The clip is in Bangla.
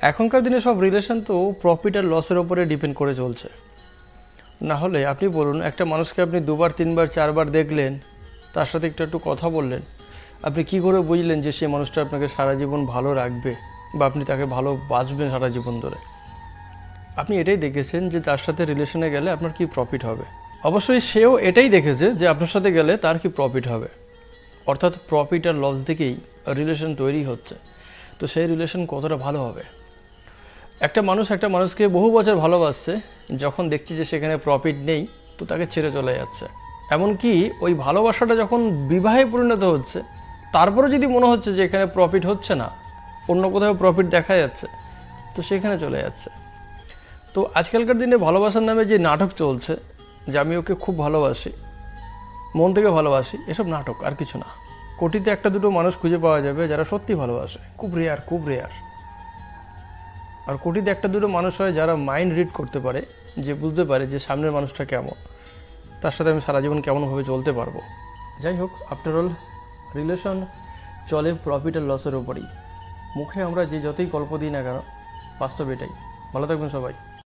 এখনকার দিনে সব রিলেশন তো প্রফিট আর লসের ওপরে ডিপেন্ড করে চলছে। না হলে আপনি বলুন, একটা মানুষকে আপনি দুবার তিনবার চারবার দেখলেন, তার সাথে একটু একটু কথা বললেন, আপনি কি করে বুঝলেন যে সেই মানুষটা আপনাকে সারা জীবন ভালো রাখবে বা আপনি তাকে ভালোবাসবেন সারা জীবন ধরে? আপনি এটাই দেখেছেন যে তার সাথে রিলেশনে গেলে আপনার কি প্রফিট হবে। অবশ্যই সেও এটাই দেখেছে যে আপনার সাথে গেলে তার কি প্রফিট হবে। অর্থাৎ প্রফিট আর লস দিকেই রিলেশন তৈরি হচ্ছে। তো সেই রিলেশন কতটা ভালো হবে? একটা মানুষকে বহু বছর ভালোবাসছে, যখন দেখছে যে সেখানে প্রফিট নেই তো তাকে ছেড়ে চলে যাচ্ছে। এমনকি ওই ভালোবাসাটা যখন বিবাহে পরিণত হচ্ছে, তারপরে যদি মনে হচ্ছে যে এখানে প্রফিট হচ্ছে না, অন্য কোথাও প্রফিট দেখা যাচ্ছে, তো সেখানে চলে যাচ্ছে। তো আজকালকার দিনে ভালোবাসার নামে যে নাটক চলছে, যে আমি ওকে খুব ভালোবাসি, মন থেকে ভালোবাসি, এসব নাটক আর কিছু না। কোটিতে একটা দুটো মানুষ খুঁজে পাওয়া যাবে যারা সত্যি ভালোবাসে, খুব রেয়ার, খুব রেয়ার। আর কোটিতে একটা দুটো মানুষ হয় যারা মাইন্ড রিড করতে পারে, যে বুঝতে পারে যে সামনের মানুষটা কেমন, তার সাথে আমি সারা জীবন কেমনভাবে চলতে পারবো। যাই হোক, আফটার অল রিলেশন চলে প্রফিট আর লসের ওপরেই। মুখে আমরা যে যতই গল্প দিই না কেন, বাস্তব এটাই। ভালো থাকবেন সবাই।